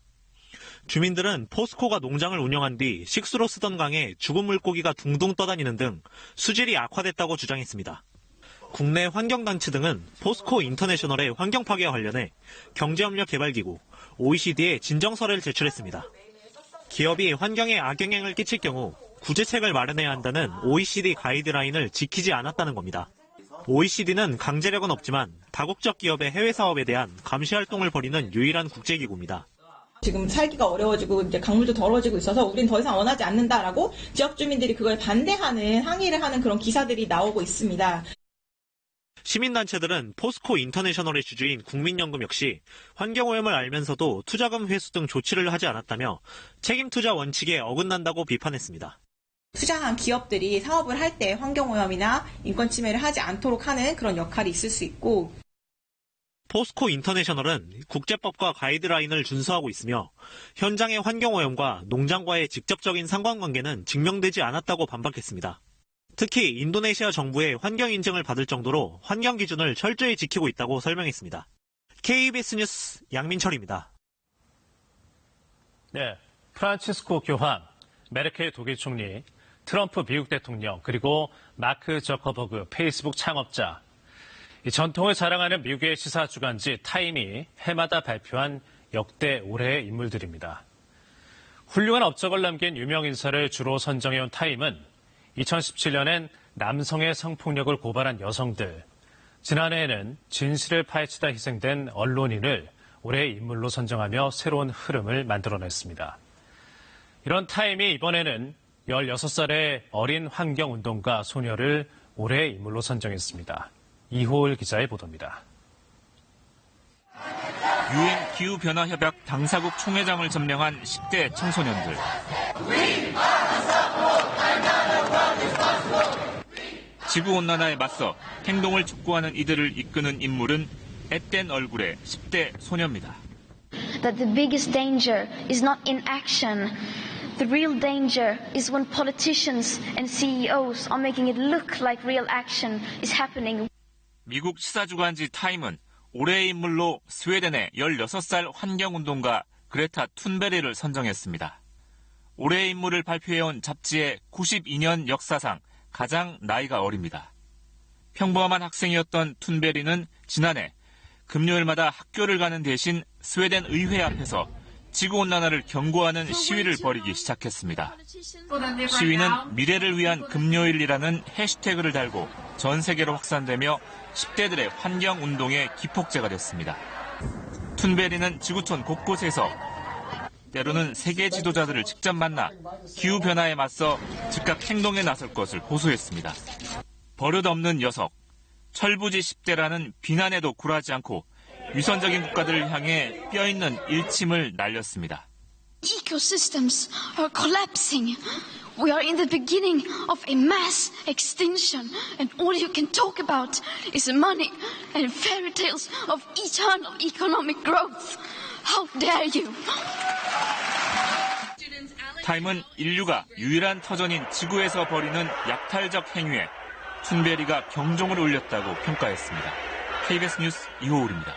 주민들은 포스코가 농장을 운영한 뒤 식수로 쓰던 강에 죽은 물고기가 둥둥 떠다니는 등 수질이 악화됐다고 주장했습니다. 국내 환경단체 등은 포스코 인터내셔널의 환경 파괴와 관련해 경제협력개발기구 OECD에 진정서를 제출했습니다. 기업이 환경에 악영향을 끼칠 경우 구제책을 마련해야 한다는 OECD 가이드라인을 지키지 않았다는 겁니다. OECD는 강제력은 없지만 다국적 기업의 해외 사업에 대한 감시 활동을 벌이는 유일한 국제기구입니다. 지금 살기가 어려워지고 이제 강물도 더러워지고 있어서 우린 더 이상 원하지 않는다라고 지역 주민들이 그걸 반대하는 항의를 하는 그런 기사들이 나오고 있습니다. 시민단체들은 포스코 인터내셔널의 주주인 국민연금 역시 환경오염을 알면서도 투자금 회수 등 조치를 하지 않았다며 책임투자 원칙에 어긋난다고 비판했습니다. 투자한 기업들이 사업을 할 때 환경오염이나 인권 침해를 하지 않도록 하는 그런 역할이 있을 수 있고 포스코 인터내셔널은 국제법과 가이드라인을 준수하고 있으며 현장의 환경오염과 농장과의 직접적인 상관관계는 증명되지 않았다고 반박했습니다. 특히 인도네시아 정부의 환경 인증을 받을 정도로 환경 기준을 철저히 지키고 있다고 설명했습니다. KBS 뉴스 양민철입니다. 네, 프란치스코 교황, 메르켈 독일 총리, 트럼프 미국 대통령, 그리고 마크 저커버그 페이스북 창업자. 이 전통을 자랑하는 미국의 시사 주간지 타임이 해마다 발표한 역대 올해의 인물들입니다. 훌륭한 업적을 남긴 유명 인사를 주로 선정해온 타임은 2017년엔 남성의 성폭력을 고발한 여성들, 지난해에는 진실을 파헤치다 희생된 언론인을 올해의 인물로 선정하며 새로운 흐름을 만들어냈습니다. 이런 타임이 이번에는 16살의 어린 환경운동가 소녀를 올해의 인물로 선정했습니다. 이호을 기자의 보도입니다. 유엔 기후변화협약 당사국 총회장을 점령한 10대 청소년들. 지구온난화에 맞서 행동을 촉구하는 이들을 이끄는 인물은 앳된 얼굴의 10대 소녀입니다. That the biggest danger is not inaction. The real danger is when politicians and CEOs are making it look like real action is happening. 미국 시사주간지 타임은 올해의 인물로 스웨덴의 16살 환경운동가 그레타 툰베리를 선정했습니다. 올해의 인물을 발표해온 잡지의 92년 역사상 가장 나이가 어립니다. 평범한 학생이었던 툰베리는 지난해 금요일마다 학교를 가는 대신 스웨덴 의회 앞에서 지구온난화를 경고하는 시위를 벌이기 시작했습니다. 시위는 미래를 위한 금요일이라는 해시태그를 달고 전 세계로 확산되며 10대들의 환경운동의 기폭제가 됐습니다. 툰베리는 지구촌 곳곳에서 때로는 세계 지도자들을 직접 만나 기후변화에 맞서 즉각 행동에 나설 것을 호소했습니다. 버릇없는 녀석, 철부지 10대라는 비난에도 굴하지 않고 위선적인 국가들을 향해 뼈있는 일침을 날렸습니다. Ecosystems are collapsing. We are in the beginning of a mass extinction, and all you can talk about is money and fairy tales of eternal economic growth. How dare you? 타임은 인류가 유일한 터전인 지구에서 벌이는 약탈적 행위에 춘베리가 경종을 울렸다고 평가했습니다. KBS 뉴스 이호울입니다.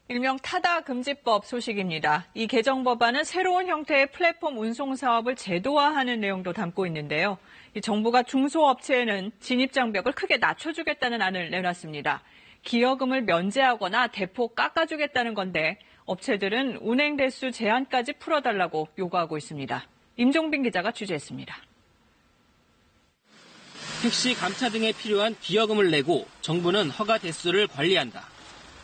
일명 타다 금지법 소식입니다. 이 개정 법안은 새로운 형태의 플랫폼 운송 사업을 제도화하는 내용도 담고 있는데요. 이 정부가 중소업체에는 진입장벽을 크게 낮춰주겠다는 안을 내놨습니다. 기여금을 면제하거나 대폭 깎아주겠다는 건데 업체들은 운행 대수 제한까지 풀어달라고 요구하고 있습니다. 임종빈 기자가 취재했습니다. 택시 감차 등에 필요한 기여금을 내고 정부는 허가 대수를 관리한다.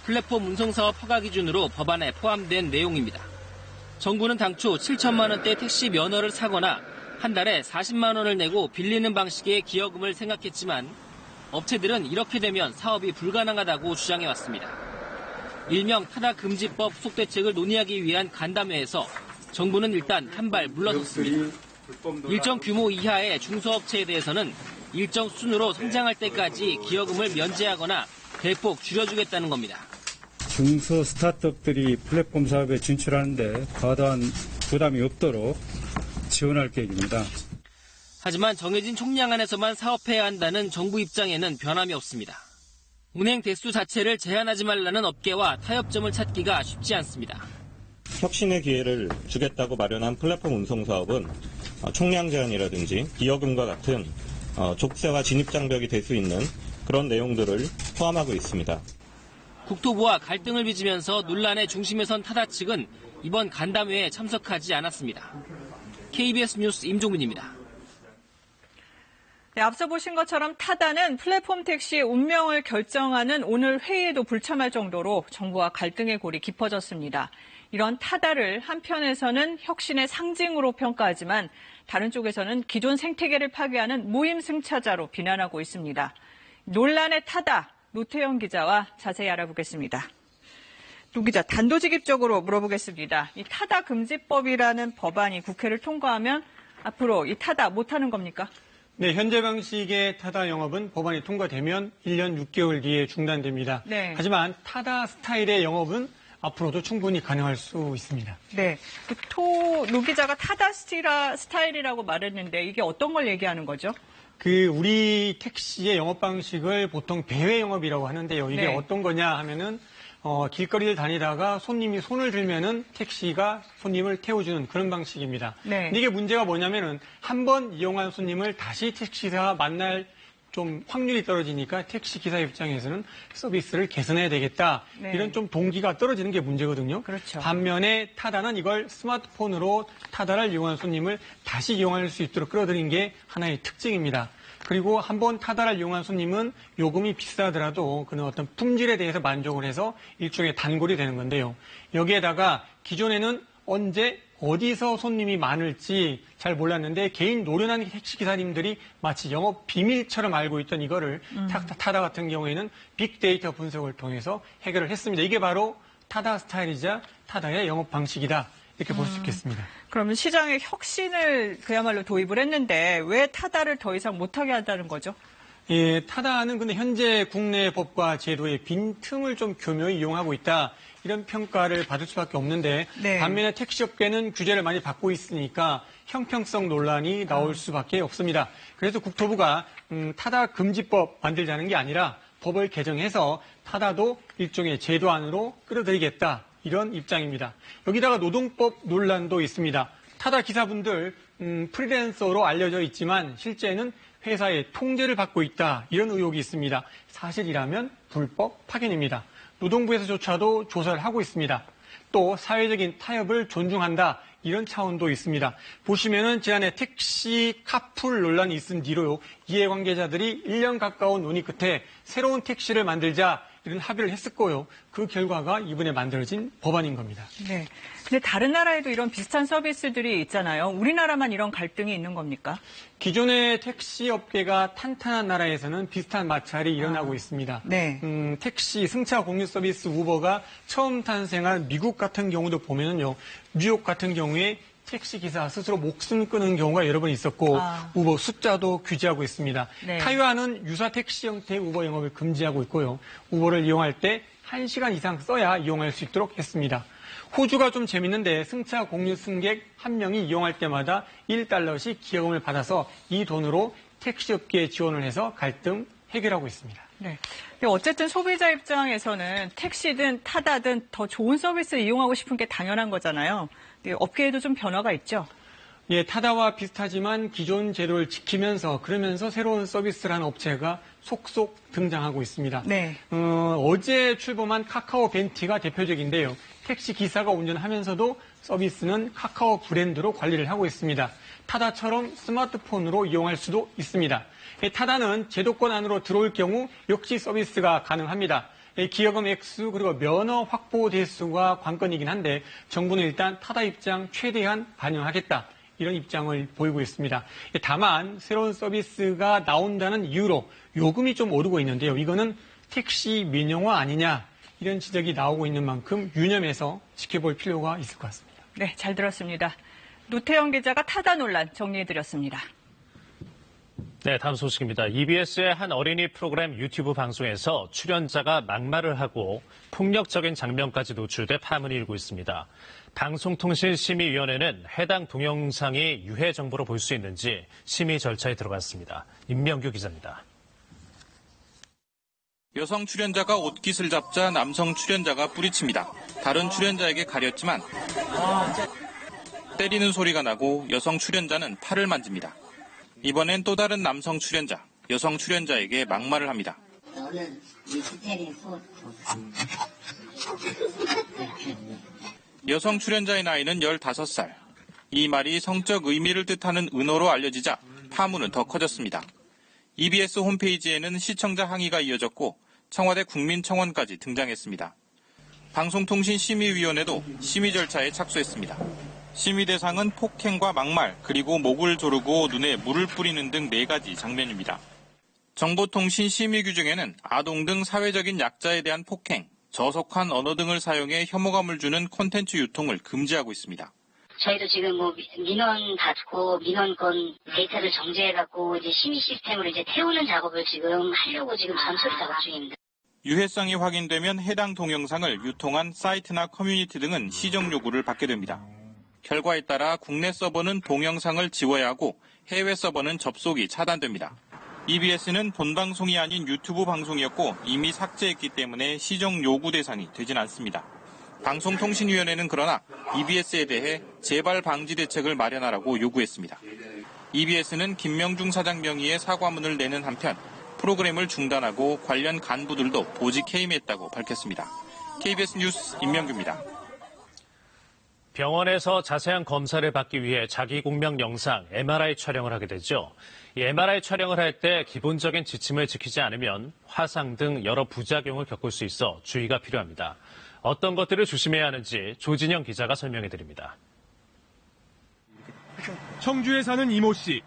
플랫폼 운송사업 허가 기준으로 법안에 포함된 내용입니다. 정부는 당초 7천만 원대 택시 면허를 사거나 한 달에 40만 원을 내고 빌리는 방식의 기여금을 생각했지만 업체들은 이렇게 되면 사업이 불가능하다고 주장해왔습니다. 일명 타다 금지법 속대책을 논의하기 위한 간담회에서 정부는 일단 한 발 물러섰습니다. 일정 규모 이하의 중소업체에 대해서는 일정 수준으로 성장할 때까지 기여금을 면제하거나 대폭 줄여주겠다는 겁니다. 중소 스타트업들이 플랫폼 사업에 진출하는데 과도한 부담이 없도록 지원할 계획입니다. 하지만 정해진 총량 안에서만 사업해야 한다는 정부 입장에는 변함이 없습니다. 운행 대수 자체를 제한하지 말라는 업계와 타협점을 찾기가 쉽지 않습니다. 혁신의 기회를 주겠다고 마련한 플랫폼 운송 사업은 총량 제한이라든지 기여금과 같은 족쇄와 진입장벽이 될 수 있는 그런 내용들을 포함하고 있습니다. 국토부와 갈등을 빚으면서 논란의 중심에 선 타다 측은 이번 간담회에 참석하지 않았습니다. KBS 뉴스 임종민입니다. 네, 앞서 보신 것처럼 타다는 플랫폼 택시의 운명을 결정하는 오늘 회의에도 불참할 정도로 정부와 갈등의 골이 깊어졌습니다. 이런 타다를 한편에서는 혁신의 상징으로 평가하지만 다른 쪽에서는 기존 생태계를 파괴하는 무임승차자로 비난하고 있습니다. 논란의 타다, 노태영 기자와 자세히 알아보겠습니다. 노 기자, 단도직입적으로 물어보겠습니다. 이 타다 금지법이라는 법안이 국회를 통과하면 앞으로 이 타다 못하는 겁니까? 네, 현재 방식의 타다 영업은 법안이 통과되면 1년 6개월 뒤에 중단됩니다. 네. 하지만 타다 스타일의 영업은 앞으로도 충분히 가능할 수 있습니다. 네, 노 기자가 타다 스타일이라고 말했는데 이게 어떤 걸 얘기하는 거죠? 우리 택시의 영업 방식을 보통 배회 영업이라고 하는데요. 이게 네. 어떤 거냐 하면은 길거리를 다니다가 손님이 손을 들면은 택시가 손님을 태워주는 그런 방식입니다. 네. 근데 이게 문제가 뭐냐면은 한 번 이용한 손님을 다시 택시사가 만날 좀 확률이 떨어지니까 택시 기사 입장에서는 서비스를 개선해야 되겠다. 네. 이런 좀 동기가 떨어지는 게 문제거든요. 그렇죠. 반면에 타다는 이걸 스마트폰으로 타다를 이용한 손님을 다시 이용할 수 있도록 끌어들인 게 하나의 특징입니다. 그리고 한번 타다를 이용한 손님은 요금이 비싸더라도 그런 어떤 품질에 대해서 만족을 해서 일종의 단골이 되는 건데요. 여기에다가 기존에는 언제 어디서 손님이 많을지 잘 몰랐는데 개인 노련한 택시기사님들이 마치 영업 비밀처럼 알고 있던 이거를 타다 같은 경우에는 빅데이터 분석을 통해서 해결을 했습니다. 이게 바로 타다 스타일이자 타다의 영업 방식이다. 이렇게 볼 수 있겠습니다. 그러면 시장에 혁신을 그야말로 도입을 했는데 왜 타다를 더 이상 못하게 한다는 거죠? 예, 타다는 근데 현재 국내 법과 제도의 빈틈을 좀 교묘히 이용하고 있다. 이런 평가를 받을 수밖에 없는데 네. 반면에 택시업계는 규제를 많이 받고 있으니까 형평성 논란이 나올 수밖에 없습니다. 그래서 국토부가 타다 금지법 만들자는 게 아니라 법을 개정해서 타다도 일종의 제도 안으로 끌어들이겠다. 이런 입장입니다. 여기다가 노동법 논란도 있습니다. 타다 기사분들 프리랜서로 알려져 있지만 실제는 회사의 통제를 받고 있다. 이런 의혹이 있습니다. 사실이라면 불법 파견입니다. 노동부에서조차도 조사를 하고 있습니다. 또 사회적인 타협을 존중한다. 이런 차원도 있습니다. 보시면은 지난해 택시 카풀 논란이 있은 뒤로요. 이해관계자들이 1년 가까운 논의 끝에 새로운 택시를 만들자 이런 합의를 했을 거예요. 그 결과가 이번에 만들어진 법안인 겁니다. 네. 근데 다른 나라에도 이런 비슷한 서비스들이 있잖아요. 우리나라만 이런 갈등이 있는 겁니까? 기존의 택시 업계가 탄탄한 나라에서는 비슷한 마찰이 일어나고 있습니다. 네. 택시 승차 공유 서비스 우버가 처음 탄생한 미국 같은 경우도 보면은요. 뉴욕 같은 경우에 택시기사 스스로 목숨 끊은 경우가 여러 번 있었고 우버 숫자도 규제하고 있습니다. 네. 타이완은 유사 택시 형태의 우버 영업을 금지하고 있고요. 우버를 이용할 때 1시간 이상 써야 이용할 수 있도록 했습니다. 호주가 좀 재밌는데 승차 공유 승객 한 명이 이용할 때마다 1달러씩 기여금을 받아서 이 돈으로 택시업계에 지원을 해서 갈등 해결하고 있습니다. 네. 어쨌든 소비자 입장에서는 택시든 타다든 더 좋은 서비스를 이용하고 싶은 게 당연한 거잖아요. 업계에도 좀 변화가 있죠? 예, 타다와 비슷하지만 기존 제도를 지키면서 그러면서 새로운 서비스를 하는 업체가 속속 등장하고 있습니다. 네. 어제 출범한 카카오 벤티가 대표적인데요. 택시 기사가 운전하면서도 서비스는 카카오 브랜드로 관리를 하고 있습니다. 타다처럼 스마트폰으로 이용할 수도 있습니다. 타다는 제도권 안으로 들어올 경우 역시 서비스가 가능합니다. 기여금 액수 그리고 면허 확보 대수가 관건이긴 한데 정부는 일단 타다 입장 최대한 반영하겠다. 이런 입장을 보이고 있습니다. 다만 새로운 서비스가 나온다는 이유로 요금이 좀 오르고 있는데요. 이거는 택시 민영화 아니냐 이런 지적이 나오고 있는 만큼 유념해서 지켜볼 필요가 있을 것 같습니다. 네, 잘 들었습니다. 노태영 기자가 타다 논란 정리해드렸습니다. 네, 다음 소식입니다. EBS의 한 어린이 프로그램 유튜브 방송에서 출연자가 막말을 하고 폭력적인 장면까지 노출돼 파문이 일고 있습니다. 방송통신심의위원회는 해당 동영상이 유해 정보로 볼 수 있는지 심의 절차에 들어갔습니다. 임명규 기자입니다. 여성 출연자가 옷깃을 잡자 남성 출연자가 뿌리칩니다. 다른 출연자에게 가렸지만 때리는 소리가 나고 여성 출연자는 팔을 만집니다. 이번엔 또 다른 남성 출연자, 여성 출연자에게 막말을 합니다. 여성 출연자의 나이는 15살. 이 말이 성적 의미를 뜻하는 은어로 알려지자 파문은 더 커졌습니다. EBS 홈페이지에는 시청자 항의가 이어졌고 청와대 국민청원까지 등장했습니다. 방송통신심의위원회도 심의 절차에 착수했습니다. 심의 대상은 폭행과 막말, 그리고 목을 조르고 눈에 물을 뿌리는 등 4가지 장면입니다. 정보통신 심의 규정에는 아동 등 사회적인 약자에 대한 폭행, 저속한 언어 등을 사용해 혐오감을 주는 콘텐츠 유통을 금지하고 있습니다. 저희도 지금 민원 받고 민원권 데이터를 정제해갖고 이제 심의 시스템으로 이제 태우는 작업을 지금 하려고 지금 전처리 작업 중입니다. 유해성이 확인되면 해당 동영상을 유통한 사이트나 커뮤니티 등은 시정 요구를 받게 됩니다. 결과에 따라 국내 서버는 동영상을 지워야 하고 해외 서버는 접속이 차단됩니다. EBS는 본방송이 아닌 유튜브 방송이었고 이미 삭제했기 때문에 시정 요구 대상이 되진 않습니다. 방송통신위원회는 그러나 EBS에 대해 재발 방지 대책을 마련하라고 요구했습니다. EBS는 김명중 사장 명의의 사과문을 내는 한편 프로그램을 중단하고 관련 간부들도 보직 해임했다고 밝혔습니다. KBS 뉴스 임명규입니다. 병원에서 자세한 검사를 받기 위해 자기 공명 영상 MRI 촬영을 하게 되죠. 이 MRI 촬영을 할 때 기본적인 지침을 지키지 않으면 화상 등 여러 부작용을 겪을 수 있어 주의가 필요합니다. 어떤 것들을 조심해야 하는지 조진영 기자가 설명해드립니다. 청주에 사는 이모 씨.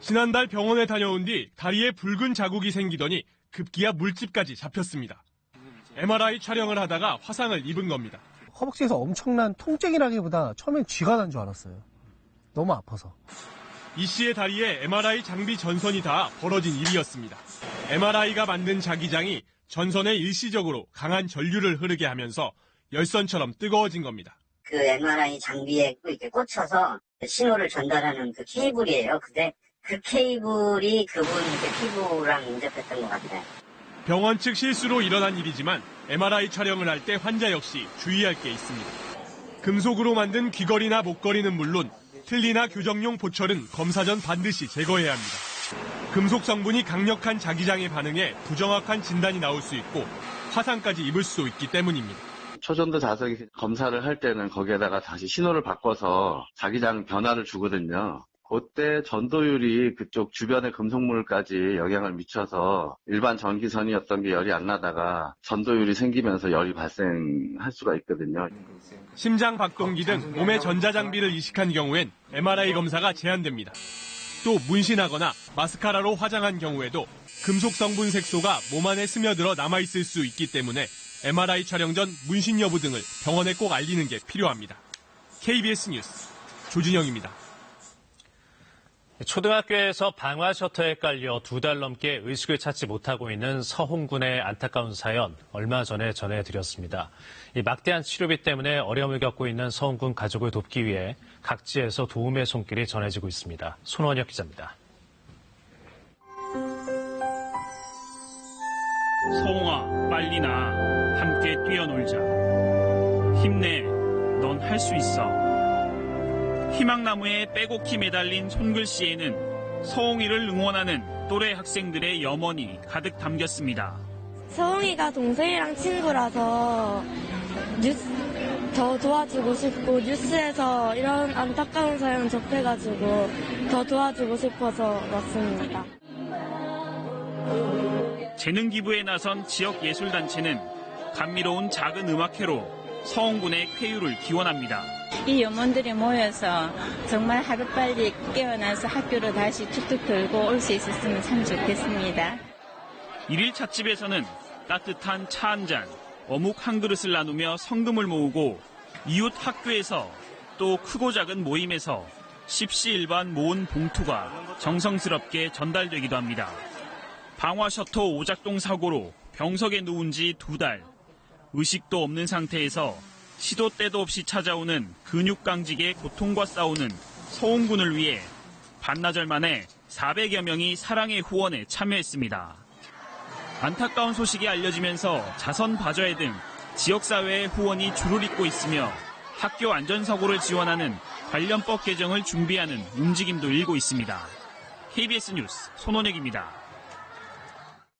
지난달 병원에 다녀온 뒤 다리에 붉은 자국이 생기더니 급기야 물집까지 잡혔습니다. MRI 촬영을 하다가 화상을 입은 겁니다. 허벅지에서 엄청난 통증이라기보다 처음엔 쥐가 난 줄 알았어요. 너무 아파서. 이 씨의 다리에 MRI 장비 전선이 닿아 벌어진 일이었습니다. MRI가 만든 자기장이 전선에 일시적으로 강한 전류를 흐르게 하면서 열선처럼 뜨거워진 겁니다. 그 MRI 장비에 이렇게 꽂혀서 신호를 전달하는 그 케이블이에요. 근데 그 케이블이 그분 피부랑 인접했던 것 같아요. 병원 측 실수로 일어난 일이지만 MRI 촬영을 할 때 환자 역시 주의할 게 있습니다. 금속으로 만든 귀걸이나 목걸이는 물론 틀니나 교정용 보철은 검사 전 반드시 제거해야 합니다. 금속 성분이 강력한 자기장에 반응해 부정확한 진단이 나올 수 있고 화상까지 입을 수 있기 때문입니다. 초전도 자석이 검사를 할 때는 거기에다가 다시 신호를 바꿔서 자기장 변화를 주거든요. 그때 전도율이 그쪽 주변의 금속물까지 영향을 미쳐서 일반 전기선이었던 게 열이 안 나다가 전도율이 생기면서 열이 발생할 수가 있거든요. 심장 박동기 등 몸의 전자장비를 이식한 경우엔 MRI 검사가 제한됩니다. 또 문신하거나 마스카라로 화장한 경우에도 금속 성분 색소가 몸 안에 스며들어 남아있을 수 있기 때문에 MRI 촬영 전 문신 여부 등을 병원에 꼭 알리는 게 필요합니다. KBS 뉴스 조진영입니다. 초등학교에서 방화 셔터에 깔려 2달 넘게 의식을 찾지 못하고 있는 서홍군의 안타까운 사연 얼마 전에 전해드렸습니다. 이 막대한 치료비 때문에 어려움을 겪고 있는 서홍군 가족을 돕기 위해 각지에서 도움의 손길이 전해지고 있습니다. 손원혁 기자입니다. 서홍아, 빨리 나. 함께 뛰어놀자. 힘내. 넌 할 수 있어. 희망나무에 빼곡히 매달린 손글씨에는 서홍이를 응원하는 또래 학생들의 염원이 가득 담겼습니다. 서홍이가 동생이랑 친구라서 더 도와주고 싶고 뉴스에서 이런 안타까운 사연 접해가지고 더 도와주고 싶어서 왔습니다. 재능 기부에 나선 지역 예술단체는 감미로운 작은 음악회로 서홍군의 쾌유를 기원합니다. 이 염원들이 모여서 정말 하루빨리 깨어나서 학교로 다시 툭툭 돌고 올 수 있었으면 참 좋겠습니다. 일일 찻집에서는 따뜻한 차 한 잔, 어묵 한 그릇을 나누며 성금을 모으고 이웃 학교에서 또 크고 작은 모임에서 십시일반 모은 봉투가 정성스럽게 전달되기도 합니다. 방화 셔터 오작동 사고로 병석에 누운 지 2달. 의식도 없는 상태에서 시도 때도 없이 찾아오는 근육강직의 고통과 싸우는 서홍군을 위해 반나절 만에 400여 명이 사랑의 후원에 참여했습니다. 안타까운 소식이 알려지면서 자선바자회 등 지역사회의 후원이 줄을 잇고 있으며 학교 안전사고를 지원하는 관련법 개정을 준비하는 움직임도 일고 있습니다. KBS 뉴스 손원혁입니다.